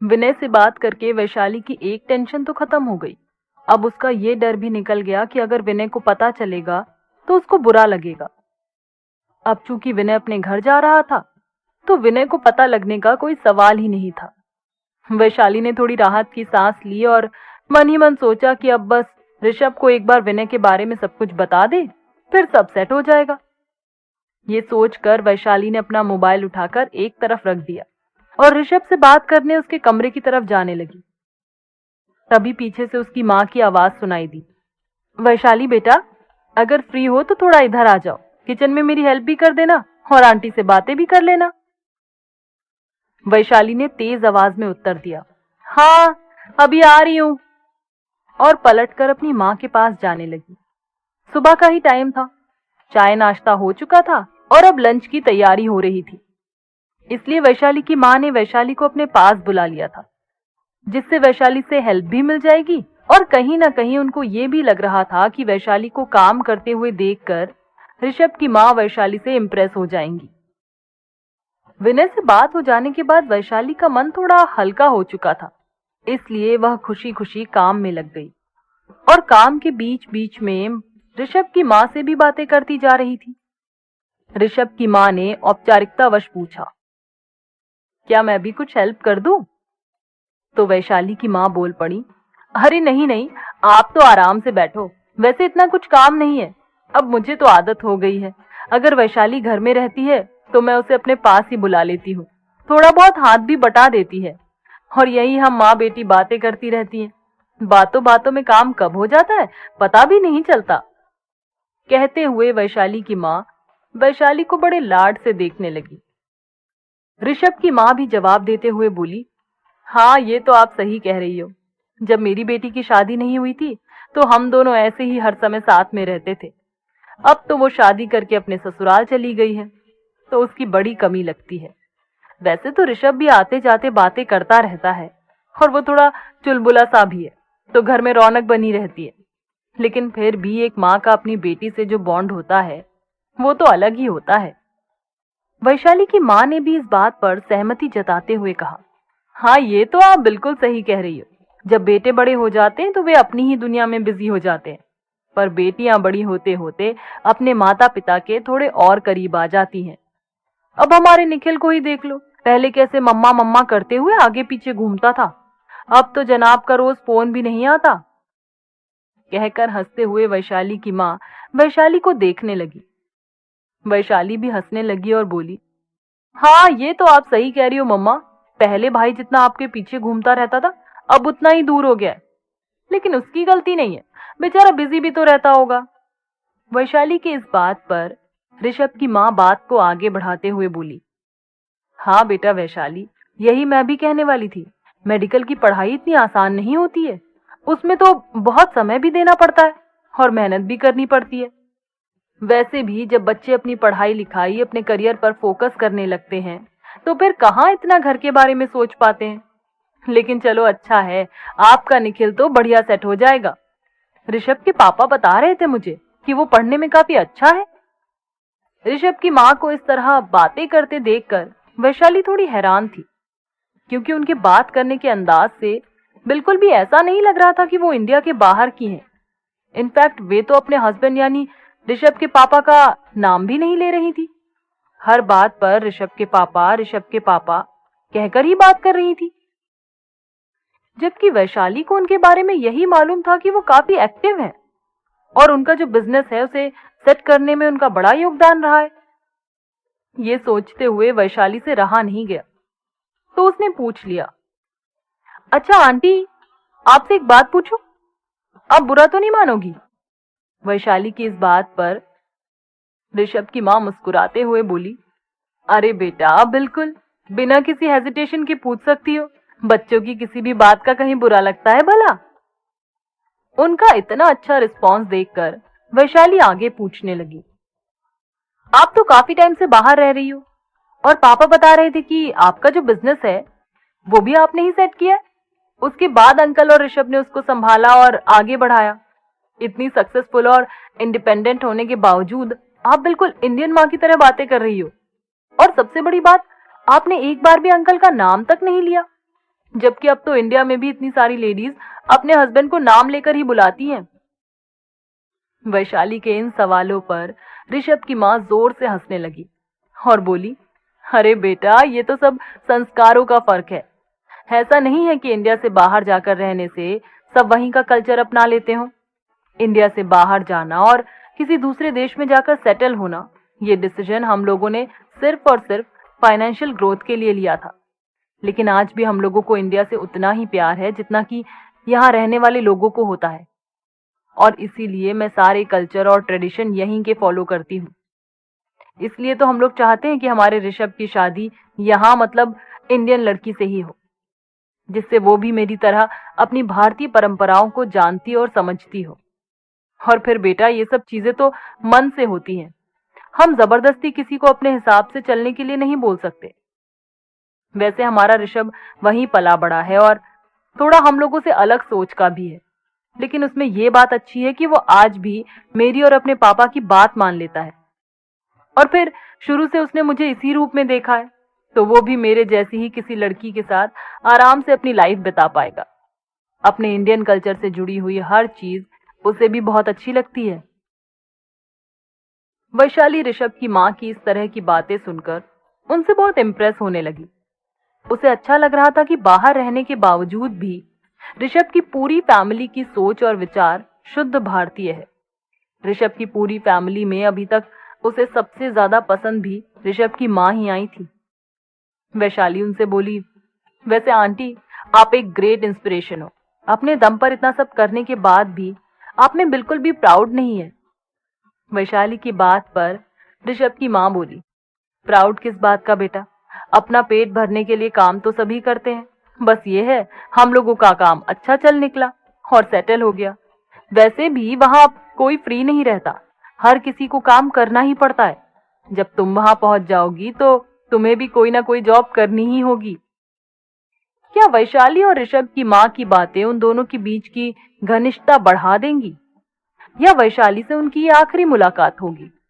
विनय से बात करके वैशाली की एक टेंशन तो खत्म हो गई। अब उसका ये डर भी निकल गया कि अगर विनय को पता चलेगा तो उसको बुरा लगेगा। अब चूंकि विनय अपने घर जा रहा था तो विनय को पता लगने का कोई सवाल ही नहीं था। वैशाली ने थोड़ी राहत की सांस ली और मन ही मन सोचा कि अब बस ऋषभ को एक बार विनय के बारे में सब कुछ बता दे, फिर सब सेट हो जाएगा। ये सोचकर वैशाली ने अपना मोबाइल उठाकर एक तरफ रख दिया और ऋषभ से बात करने उसके कमरे की तरफ जाने लगी। तभी पीछे से उसकी माँ की आवाज सुनाई दी। वैशाली बेटा, अगर फ्री हो तो थोड़ा इधर आ जाओ, किचन में मेरी हेल्प भी कर देना और आंटी से बातें भी कर लेना। वैशाली ने तेज आवाज में उत्तर दिया, हाँ अभी आ रही हूं, और पलटकर अपनी माँ के पास जाने लगी। सुबह का ही टाइम था, चाय नाश्ता हो चुका था और अब लंच की तैयारी हो रही थी। इसलिए वैशाली की माँ ने वैशाली को अपने पास बुला लिया था, जिससे वैशाली से हेल्प भी मिल जाएगी और कहीं ना कहीं उनको ये भी लग रहा था कि वैशाली को काम करते हुए देखकर ऋषभ की माँ वैशाली से इम्प्रेस हो जाएंगी। विनय से बात हो जाने के बाद वैशाली का मन थोड़ा हल्का हो चुका था, इसलिए वह खुशी खुशी काम में लग गई और काम के बीच बीच में ऋषभ की माँ से भी बातें करती जा रही थी। ऋषभ की माँ ने औपचारिकतावश पूछा, क्या मैं भी कुछ हेल्प कर दूं? तो वैशाली की माँ बोल पड़ी, अरे नहीं नहीं, आप तो आराम से बैठो, वैसे इतना कुछ काम नहीं है, अब मुझे तो आदत हो गई है। अगर वैशाली घर में रहती है तो मैं उसे अपने पास ही बुला लेती हूँ, थोड़ा बहुत हाथ भी बटा देती है और यही हम माँ बेटी बातें करती रहती हैं। बातों बातों में काम कब हो जाता है पता भी नहीं चलता। कहते हुए वैशाली की माँ वैशाली को बड़े लाड से देखने लगी। ऋषभ की माँ भी जवाब देते हुए बोली, हाँ ये तो आप सही कह रही हो, जब मेरी बेटी की शादी नहीं हुई थी तो हम दोनों ऐसे ही हर समय साथ में रहते थे। अब तो वो शादी करके अपने ससुराल चली गई है तो उसकी बड़ी कमी लगती है। वैसे तो ऋषभ भी आते जाते बातें करता रहता है और वो थोड़ा चुलबुला सा भी है, तो घर में रौनक बनी रहती है, लेकिन फिर भी एक माँ का अपनी बेटी से जो बॉन्ड होता है वो तो अलग ही होता है। वैशाली की माँ ने भी इस बात पर सहमति जताते हुए कहा, हाँ ये तो आप बिल्कुल सही कह रही हो, जब बेटे बड़े हो जाते हैं तो वे अपनी ही दुनिया में बिजी हो जाते हैं, पर बेटियां बड़ी होते होते अपने माता पिता के थोड़े और करीब आ जाती हैं। अब हमारे निखिल को ही देख लो, पहले कैसे मम्मा मम्मा करते हुए आगे पीछे घूमता था, अब तो जनाब का रोज फोन भी नहीं आता। कहकर हंसते हुए वैशाली की माँ वैशाली को देखने लगी। वैशाली भी हंसने लगी और बोली, हाँ ये तो आप सही कह रही हो मम्मा, पहले भाई जितना आपके पीछे घूमता रहता था अब उतना ही दूर हो गया है, लेकिन उसकी गलती नहीं है, बेचारा बिजी भी तो रहता होगा। वैशाली की इस बात पर ऋषभ की माँ बात को आगे बढ़ाते हुए बोली, हाँ बेटा वैशाली, यही मैं भी कहने वाली थी, मेडिकल की पढ़ाई इतनी आसान नहीं होती है, उसमें तो बहुत समय भी देना पड़ता है और मेहनत भी करनी पड़ती है। वैसे भी जब बच्चे अपनी पढ़ाई लिखाई अपने करियर पर फोकस करने लगते हैं तो फिर कहाँ इतना घर के बारे में सोच पाते हैं। लेकिन चलो अच्छा है, आपका निखिल तो बढ़िया सेट हो जाएगा। ऋषभ के पापा बता रहे थे मुझे कि वो पढ़ने में काफी अच्छा है। ऋषभ की माँ को इस तरह बातें करते देखकर वैशाली थोड़ी हैरान थी, क्योंकि उनके बात करने के अंदाज से बिल्कुल भी ऐसा नहीं लग रहा था कि वो इंडिया के बाहर की हैं। इनफैक्ट वे तो अपने हस्बैंड यानी ऋषभ के पापा का नाम भी नहीं ले रही थी। हर बात पर ऋषभ के पापा कहकर ही बात कर रही थी, जबकि वैशाली को उनके बारे में यही मालूम था कि वो काफी एक्टिव हैं और उनका जो बिजनेस है उसे सेट करने में उनका बड़ा योगदान रहा है। ये सोचते हुए वैशाली से रहा नहीं गया, तो उसने पूछ लिया, अच्छा आंटी, आपसे एक बात पूछूं, आप बुरा तो नहीं मानोगी? वैशाली की इस बात पर ऋषभ की माँ मुस्कुराते हुए बोली, अरे बेटा बिल्कुल, बिना किसी हेजिटेशन के पूछ सकती हो, बच्चों की किसी भी बात का कहीं बुरा लगता है भला? उनका इतना अच्छा रिस्पॉन्स देखकर वैशाली आगे पूछने लगी, आप तो काफी टाइम से बाहर रह रही हो और पापा बता रहे थे कि आपका जो बिजनेस है वो भी आपने ही सेट किया है। उसके बाद अंकल और ऋषभ ने उसको संभाला और आगे बढ़ाया। इतनी सक्सेसफुल और इंडिपेंडेंट होने के बावजूद आप बिल्कुल इंडियन माँ की तरह बातें कर रही हो, और सबसे बड़ी बात, आपने एक बार भी अंकल का नाम तक नहीं लिया। जबकि अब तो इंडिया में भी इतनी सारी लेडीज अपने हस्बैंड को नाम लेकर ही बुलाती हैं। वैशाली के इन सवालों पर ऋषभ की माँ जोर से हंसने लगी और बोली, अरे बेटा, ये तो सब संस्कारों का फर्क है। ऐसा नहीं है कि इंडिया से बाहर जाकर रहने से सब वहीं का कल्चर अपना लेते हो। इंडिया से बाहर जाना और किसी दूसरे देश में जाकर सेटल होना, ये डिसीजन हम लोगों ने सिर्फ और सिर्फ फाइनेंशियल ग्रोथ के लिए लिया था। लेकिन आज भी हम लोगों को इंडिया से उतना ही प्यार है जितना कि यहाँ रहने वाले लोगों को होता है, और इसीलिए मैं सारे कल्चर और ट्रेडिशन यहीं के फॉलो करती हूँ। इसलिए तो हम लोग चाहते हैं कि हमारे ऋषभ की शादी यहाँ, मतलब इंडियन लड़की से ही हो, जिससे वो भी मेरी तरह अपनी भारतीय परंपराओं को जानती और समझती हो। और फिर बेटा, ये सब चीजें तो मन से होती हैं। हम जबरदस्ती किसी को अपने हिसाब से चलने के लिए नहीं बोल सकते। वैसे हमारा ऋषभ वहीं पला बड़ा है और थोड़ा हम लोगों से अलग सोच का भी है, लेकिन उसमें ये बात अच्छी है कि वो आज भी मेरी और अपने पापा की बात मान लेता है। और फिर शुरू से उसने मुझे इसी रूप में देखा है, तो वो भी मेरे जैसी ही किसी लड़की के साथ आराम से अपनी लाइफ बिता पाएगा। अपने इंडियन कल्चर से जुड़ी हुई हर चीज उसे भी बहुत अच्छी लगती है। वैशाली ऋषभ की माँ की इस तरह की बातें सुनकर उनसे बहुत इम्प्रेस होने लगी। उसे अच्छा लग रहा था कि बाहर रहने के बावजूद भी ऋषभ की पूरी फैमिली की सोच और विचार शुद्ध भारतीय है। ऋषभ की पूरी फैमिली में अभी तक उसे सबसे ज्यादा पसंद भी ऋषभ की माँ ही आई थी। वैशाली उनसे बोली, वैसे आंटी, आप एक ग्रेट इंस्पिरेशन हो। अपने दम पर इतना सब करने के बाद भी आप में बिल्कुल भी प्राउड नहीं है। वैशाली की बात पर ऋषभ की माँ बोली, प्राउड किस बात का बेटा? अपना पेट भरने के लिए काम तो सभी करते हैं, बस ये है हम लोगों का काम अच्छा चल निकला और सेटल हो गया। वैसे भी वहां कोई फ्री नहीं रहता, हर किसी को काम करना ही पड़ता है। जब तुम वहां पहुंच जाओगी तो तुम्हें भी कोई ना कोई जॉब करनी ही होगी। क्या वैशाली और ऋषभ की माँ की बातें उन दोनों के बीच की घनिष्ठता बढ़ा देंगी, या वैशाली से उनकी ये आखिरी मुलाकात होगी?